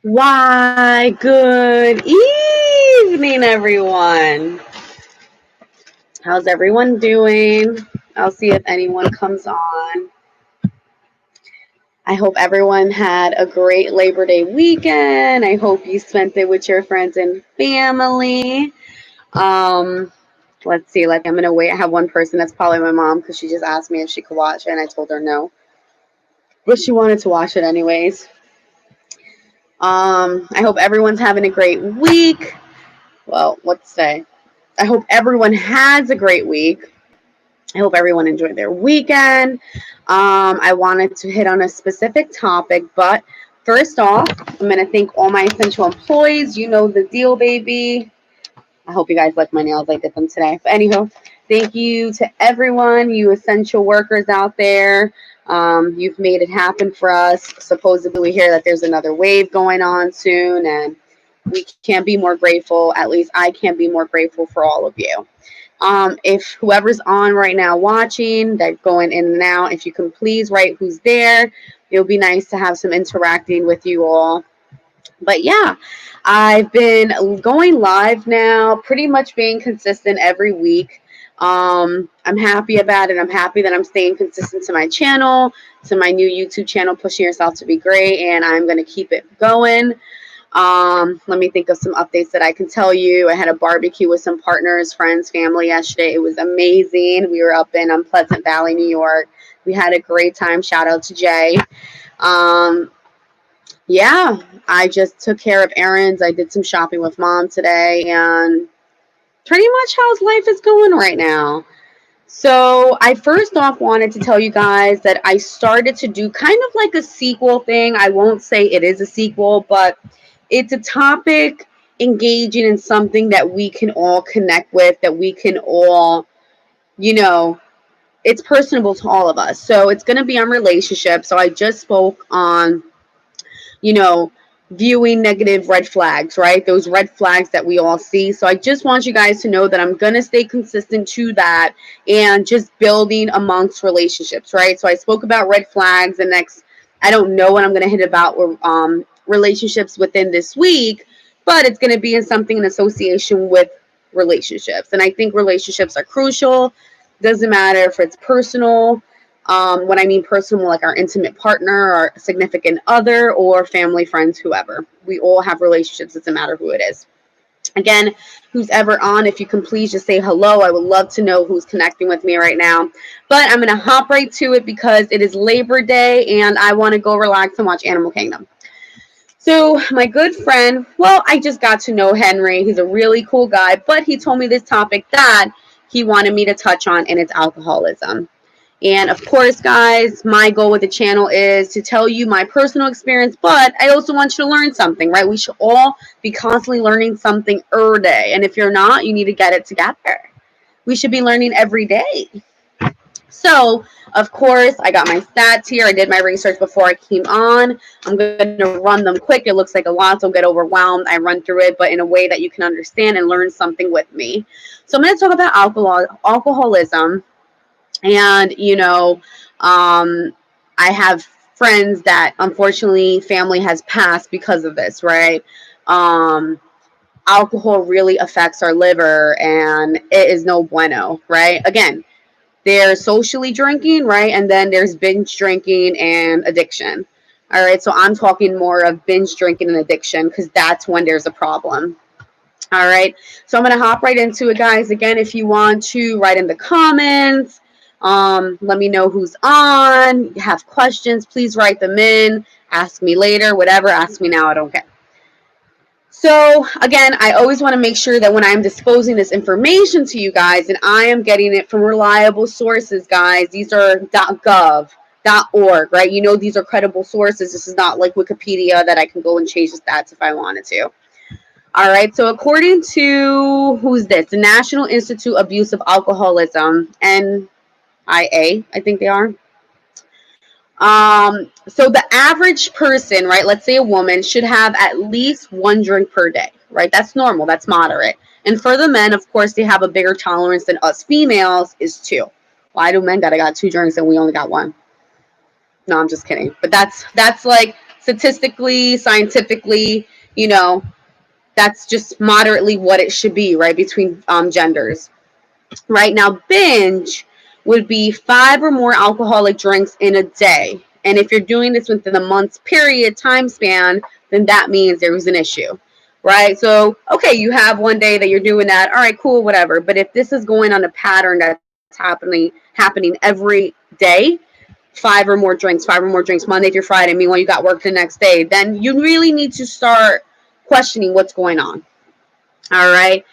Why, good evening, everyone. How's everyone doing? I'll see if anyone comes on. I hope everyone had a great Labor Day weekend. I hope you spent it with your friends and family. Um, let's see. I'm going to wait. I have one person that's probably my mom because she just asked me if she could watch it, and I told her no. But she wanted to watch it anyways. I hope everyone's having a great week. Well, let's say. I hope everyone has a great week. I hope everyone enjoyed their weekend. I wanted to hit on a specific topic, but first off, I'm going to thank all my essential employees. You know the deal, baby. I hope you guys like my nails. I did them today. But anywho, thank you to everyone, you essential workers out there. You've made it happen for us. Supposedly, we hear that there's another wave going on soon, and we can't be more grateful. At least I can't be more grateful for all of you. If whoever's on right now watching, that going in and out, if you can please write who's there, it would be nice to have some interacting with you all. But yeah, I've been going live now, pretty much being consistent every week. I'm happy about it. I'm happy that I'm staying consistent to my channel, to my new YouTube channel, Pushing Yourself to Be Great, and I'm going to keep it going. Let me think of some updates that I can tell you. I had a barbecue with some partners, friends, family yesterday. It was amazing. We were up in Pleasant Valley, New York. We had a great time. Shout out to Jay. Yeah, I just took care of errands. I did some shopping with mom today, and pretty much how's life is going right now. So I first off wanted to tell you guys that I started to do kind of like a sequel thing. I won't say it is a sequel, but it's a topic engaging in something that we can all connect with, that we can all, it's personable to all of us. So it's going to be on relationships. So I just spoke on, you know, viewing negative red flags, right? Those red flags that we all see. So I just want you guys to know that I'm going to stay consistent to that and just building amongst relationships, right? So I spoke about red flags, and next, I don't know what I'm going to hit about relationships within this week, but it's going to be in something in association with relationships. And I think relationships are crucial. Doesn't matter if it's personal, when I mean personal, like our intimate partner, our significant other, or family, friends, whoever. We all have relationships. It doesn't matter who it is. Again, who's ever on, if you can please just say hello. I would love to know who's connecting with me right now. But I'm going to hop right to it because it is Labor Day and I want to go relax and watch Animal Kingdom. So my good friend, well, I just got to know Henry. He's a really cool guy, but he told me this topic that he wanted me to touch on, and it's alcoholism. And of course, guys, my goal with the channel is to tell you my personal experience, but I also want you to learn something, right? We should all be constantly learning something every day. And if you're not, you need to get it together. We should be learning every day. So, of course, I got my stats here. I did my research before I came on. I'm going to run them quick. It looks like a lot, so don't get overwhelmed. I run through it, but in a way that you can understand and learn something with me. So I'm going to talk about alcoholism. And, I have friends that unfortunately family has passed because of this, right? Alcohol really affects our liver and it is no bueno, right? Again, there's socially drinking, right? And then there's binge drinking and addiction. All right, so I'm talking more of binge drinking and addiction because that's when there's a problem. All right, so I'm going to hop right into it, guys. Again, if you want to write in the comments, let me know who's on. You have questions, please write them in. Ask me later, whatever. Ask me now, I don't care. So again, I always want to make sure that when I'm disclosing this information to you guys, and I am getting it from reliable sources, guys. These are .gov, .org, right? You know, these are credible sources. This is not like Wikipedia that I can go and change the stats if I wanted to. All right, so according to, who's this? The National Institute of Abuse of Alcoholism, NIA, I think they are. So the average person, right, let's say a woman, should have at least one drink per day, right? That's normal, that's moderate. And for the men, of course, they have a bigger tolerance than us females, is 2. Why do men got 2 drinks and we only got 1? No, I'm just kidding. But that's like statistically, scientifically, you know, that's just moderately what it should be, right, between genders. Right now, binge would be 5 or more alcoholic drinks in a day. And if you're doing this within a month's period time span, then that means there was an issue, right? So, okay, you have one day that you're doing that. All right, cool, whatever. But if this is going on a pattern that's happening every day, 5 or more drinks Monday through Friday, meanwhile you got work the next day, then you really need to start questioning what's going on. All right.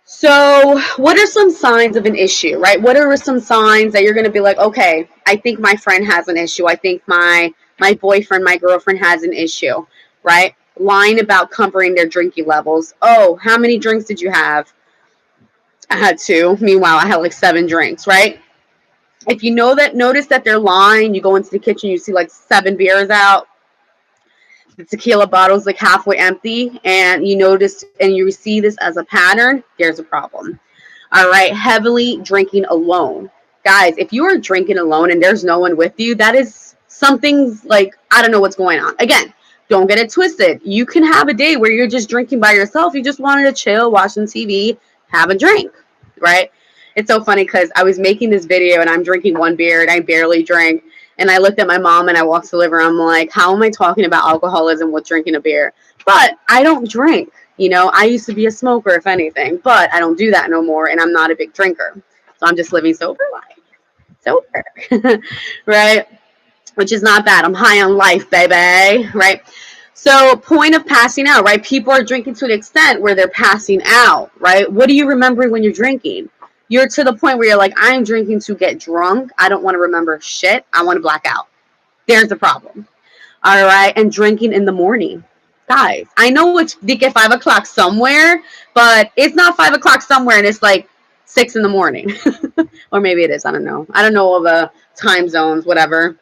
So, what are some signs of an issue, right? What are some signs that you're going to be like, okay, I think my friend has an issue. I think my boyfriend, my girlfriend has an issue, right? Lying about covering their drinking levels. Oh, how many drinks did you have? I had 2. Meanwhile, I had like 7 drinks, right? If you notice that they're lying, you go into the kitchen, you see like 7 beers out, the tequila bottle's like halfway empty, and you notice and you see this as a pattern, there's a problem. All right, heavily drinking alone. Guys, if you are drinking alone and there's no one with you, that is something like, I don't know what's going on. Again, don't get it twisted. You can have a day where you're just drinking by yourself. You just wanted to chill, watch some TV, have a drink, right? It's so funny because I was making this video and I'm drinking 1 beer and I barely drink. And I looked at my mom and I walked to the living room. I'm like, how am I talking about alcoholism with drinking a beer? But I don't drink. You know, I used to be a smoker, if anything, but I don't do that no more. And I'm not a big drinker. So I'm just living sober life. Sober. Right? Which is not bad. I'm high on life, baby. Right? So, point of passing out, right? People are drinking to an extent where they're passing out, right? What do you remember when you're drinking? You're to the point where you're like, I'm drinking to get drunk. I don't want to remember shit. I want to black out. There's the problem. All right. And drinking in the morning. Guys, I know it's at 5 o'clock somewhere, but it's not 5 o'clock somewhere and it's like 6 in the morning. Or maybe it is. I don't know. I don't know all the time zones, whatever.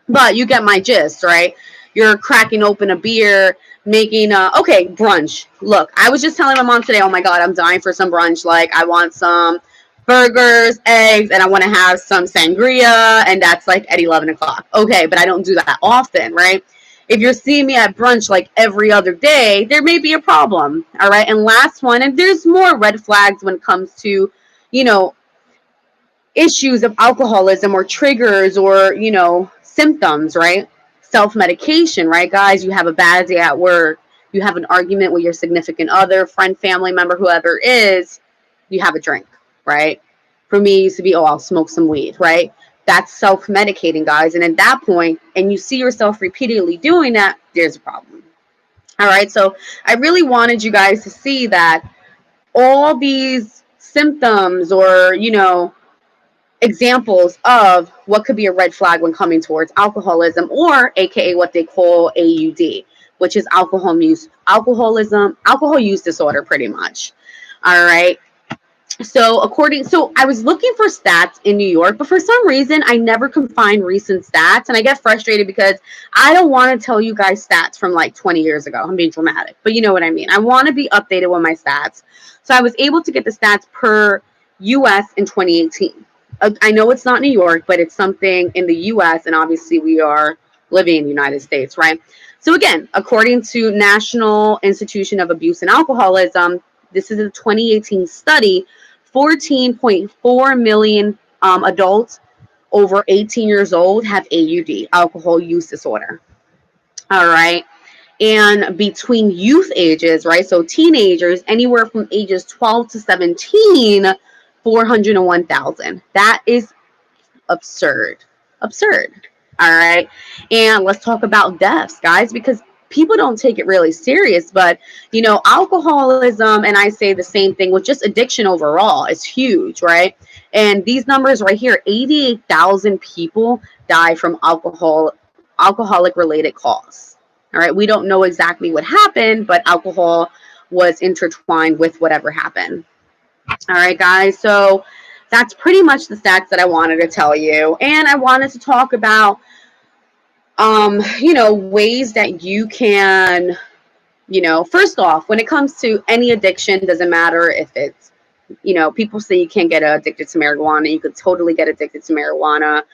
But you get my gist, right? You're cracking open a beer, making brunch. Look, I was just telling my mom today, oh my God, I'm dying for some brunch. Like, I want some burgers, eggs, and I want to have some sangria, and that's like at 11 o'clock. Okay, but I don't do that often, right? If you're seeing me at brunch like every other day, there may be a problem, all right? And last one, and there's more red flags when it comes to, you know, issues of alcoholism or triggers or, you know, symptoms, right? Self-medication, right, guys? You have a bad day at work, you have an argument with your significant other, friend, family member, whoever it is, you have a drink, right? For me, it used to be, oh, I'll smoke some weed, right? That's self-medicating, guys. And at that point, and you see yourself repeatedly doing that, there's a problem. All right, so I really wanted you guys to see that all these symptoms or, you know, examples of what could be a red flag when coming towards alcoholism, or AKA what they call AUD, which is alcohol use disorder, pretty much. All right. So I was looking for stats in New York, but for some reason I never can find recent stats, and I get frustrated because I don't want to tell you guys stats from like 20 years ago. I'm being dramatic, but you know what I mean. I want to be updated with my stats. So I was able to get the stats per US in 2018. I know it's not New York, but it's something in the US, and obviously we are living in the United States, right? So again, according to National Institution of Abuse and Alcoholism, this is a 2018 study, 14.4 million adults over 18 years old have AUD, alcohol use disorder. All right. And between youth ages, right, so teenagers, anywhere from ages 12 to 17, 401,000. That is absurd. Absurd. All right. And let's talk about deaths, guys, because people don't take it really serious. But, you know, alcoholism, and I say the same thing with just addiction overall, is huge, right? And these numbers right here, 88,000 people die from alcoholic related causes. All right. We don't know exactly what happened, but alcohol was intertwined with whatever happened. All right, guys. So that's pretty much the stats that I wanted to tell you. And I wanted to talk about, you know, ways that you can, you know, first off, when it comes to any addiction, doesn't matter if it's, you know, people say you can't get addicted to marijuana. You could totally get addicted to marijuana.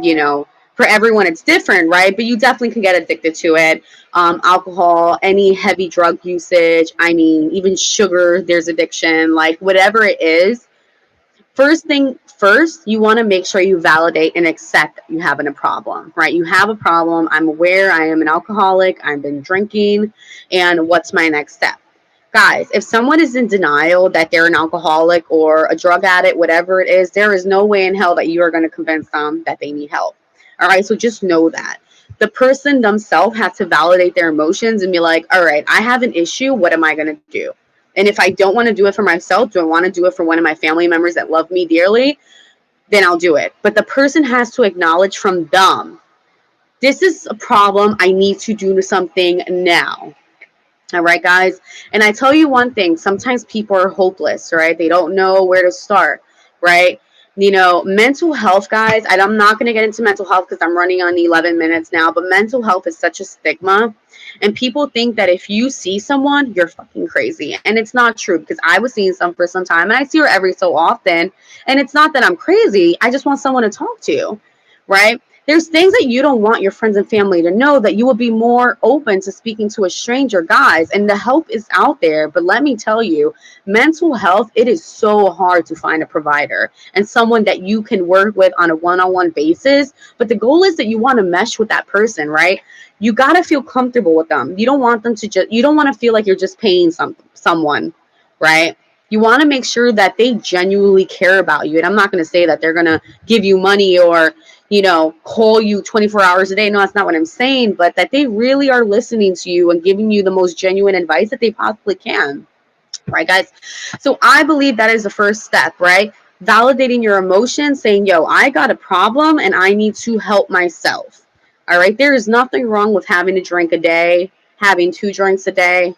You know, for everyone it's different, right? But you definitely can get addicted to it. Alcohol, any heavy drug usage, I mean, even sugar, there's addiction, like whatever it is. First thing first, you want to make sure you validate and accept that you have a problem, right? You have a problem. I'm aware I am an alcoholic. I've been drinking. And what's my next step? Guys, if someone is in denial that they're an alcoholic or a drug addict, whatever it is, there is no way in hell that you are going to convince them that they need help. All right, so just know that. The person themselves has to validate their emotions and be like, all right, I have an issue. What am I going to do? And if I don't want to do it for myself, do I want to do it for one of my family members that love me dearly? Then I'll do it. But the person has to acknowledge from them, this is a problem. I need to do something now. All right, guys. And I tell you one thing, sometimes people are hopeless, right? They don't know where to start, right? You know, mental health, guys, I'm not going to get into mental health because I'm running on 11 minutes now, but mental health is such a stigma. And people think that if you see someone, you're fucking crazy. And it's not true, because I was seeing some for some time and I see her every so often. And it's not that I'm crazy. I just want someone to talk to, right? There's things that you don't want your friends and family to know, that you will be more open to speaking to a stranger, guys. And the help is out there. But let me tell you, mental health, it is so hard to find a provider and someone that you can work with on a one-on-one basis. But the goal is that you want to mesh with that person, right? You got to feel comfortable with them. You don't want them to you don't want to feel like you're just paying someone, right? You want to make sure that they genuinely care about you. And I'm not going to say that they're going to give you money or, you know, call you 24 hours a day. No, that's not what I'm saying, but that they really are listening to you and giving you the most genuine advice that they possibly can. Right, guys? So I believe that is the first step, right? Validating your emotions, saying, yo, I got a problem and I need to help myself. All right. There is nothing wrong with having a drink a day, having 2 drinks a day.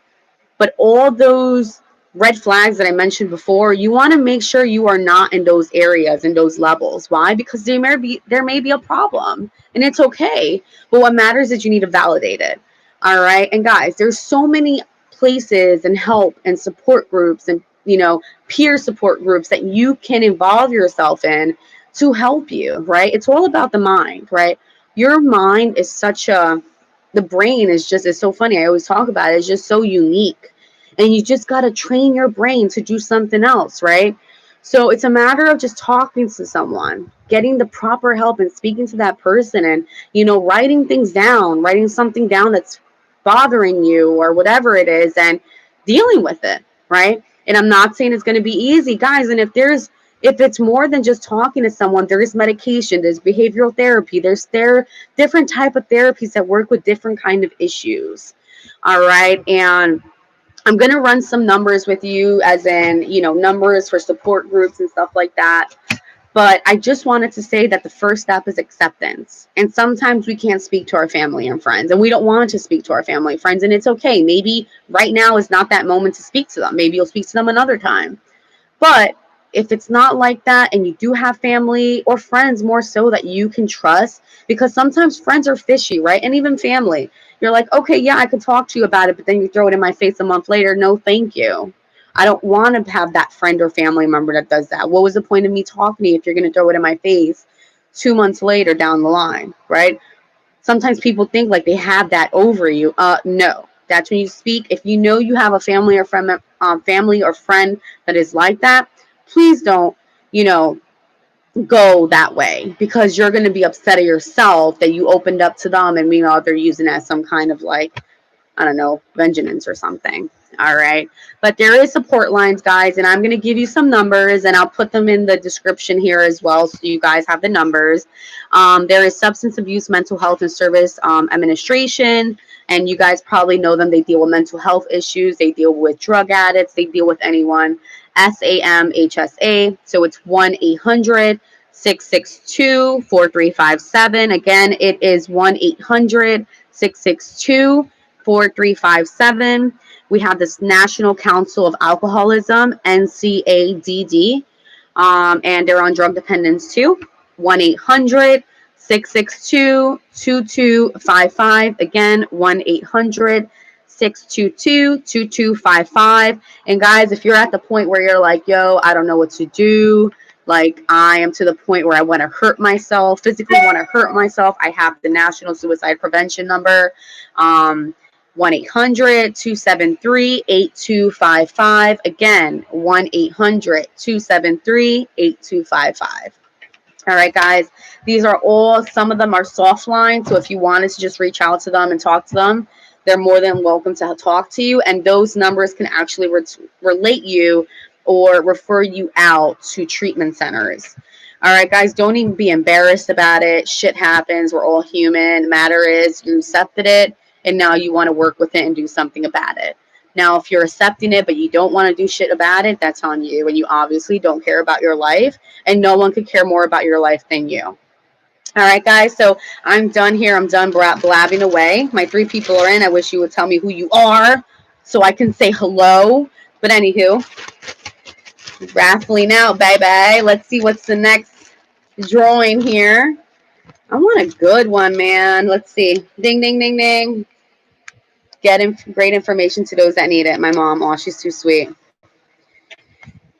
But all those red flags that I mentioned before, you want to make sure you are not in those areas, in those levels. Why? Because there may be a problem, and it's okay. But what matters is you need to validate it. All right. And guys, there's so many places and help and support groups and, you know, peer support groups that you can involve yourself in to help you, right? It's all about the mind, right? Your mind is the brain is just, it's so funny. I always talk about it. It's just so unique. And you just got to train your brain to do something else, right? So it's a matter of just talking to someone, getting the proper help and speaking to that person and, you know, writing things down, writing something down that's bothering you or whatever it is and dealing with it, right? And I'm not saying it's going to be easy, guys. And if it's more than just talking to someone, there is medication, there's behavioral therapy, there's different type of therapies that work with different kind of issues. All right. And I'm going to run some numbers with you, as in, you know, numbers for support groups and stuff like that. But I just wanted to say that the first step is acceptance. And sometimes we can't speak to our family and friends, and we don't want to speak to our family and friends. And it's okay. Maybe right now is not that moment to speak to them. Maybe you'll speak to them another time. But if it's not like that and you do have family or friends more so that you can trust, because sometimes friends are fishy, right? And even family. You're like, okay, yeah, I could talk to you about it, but then you throw it in my face a month later. No, thank you. I don't want to have that friend or family member that does that. What was the point of me talking to you if you're going to throw it in my face 2 months later down the line, right? Sometimes people think like they have that over you. No, that's when you speak. If you know you have a family or friend that is like that, please don't, you know, go that way, because you're going to be upset at yourself that you opened up to them and meanwhile they're using it as some kind of like, I don't know, vengeance or something. All right. But there is support lines, guys, and I'm going to give you some numbers and I'll put them in the description here as well, so you guys have the numbers. There is Substance Abuse Mental Health and Service Administration, and you guys probably know them. They deal with mental health issues. They deal with drug addicts. They deal with anyone. SAMHSA. So it's 1-800-662-4357. Again, it is 1-800-662-4357. We have this National Council of Alcoholism, NCADD, and they're on drug dependence too. 1-800-662-2255. Again, 1-800-622-2255. And guys, if you're at the point where you're like, yo, I don't know what to do, Like, I am to the point where I want to hurt myself, physically want to hurt myself. I have the National Suicide Prevention number, 1-800-273-8255. Again, 1-800-273-8255. All right, guys. These are all, some of them are soft lines. So if you wanted to just reach out to them and talk to them, they're more than welcome to talk to you. And those numbers can actually relate you or refer you out to treatment centers. All right, guys, don't even be embarrassed about it. Shit happens. We're all human. Matter is you accepted it, and now you want to work with it and do something about it. Now, if you're accepting it, but you don't want to do shit about it, that's on you. And you obviously don't care about your life, and no one could care more about your life than you. All right, guys, so I'm done here. I'm done blabbing away. My 3 people are in. I wish you would tell me who you are so I can say hello. But anywho, raffling out, baby. Let's see what's the next drawing here. I want a good one, man. Let's see. Ding, ding, ding, ding. Great information to those that need it. My mom, oh, she's too sweet.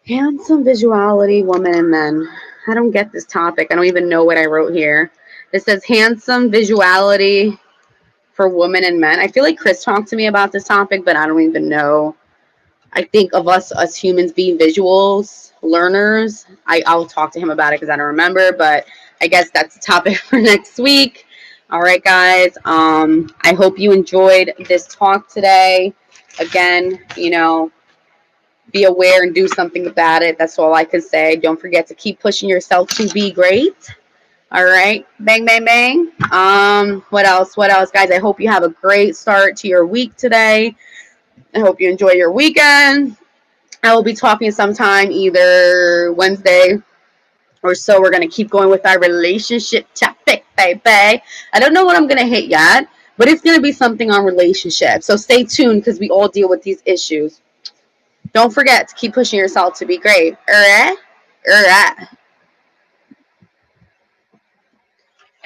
Handsome visuality, women and men. I don't get this topic. I don't even know what I wrote here. It says handsome visuality for women and men. I feel like Chris talked to me about this topic, but I don't even know. I think of us humans being visuals, learners. I'll talk to him about it because I don't remember, but I guess that's the topic for next week. All right, guys. I hope you enjoyed this talk today. Again, be aware and do something about it. That's all I can say. Don't forget to keep pushing yourself to be great. All right. Bang, bang, bang. What else? What else, guys? I hope you have a great start to your week today. I hope you enjoy your weekend. I will be talking sometime either Wednesday or so. We're going to keep going with our relationship topic, baby. I don't know what I'm going to hit yet, but it's going to be something on relationships. So stay tuned because we all deal with these issues. Don't forget to keep pushing yourself to be great. All right? All right.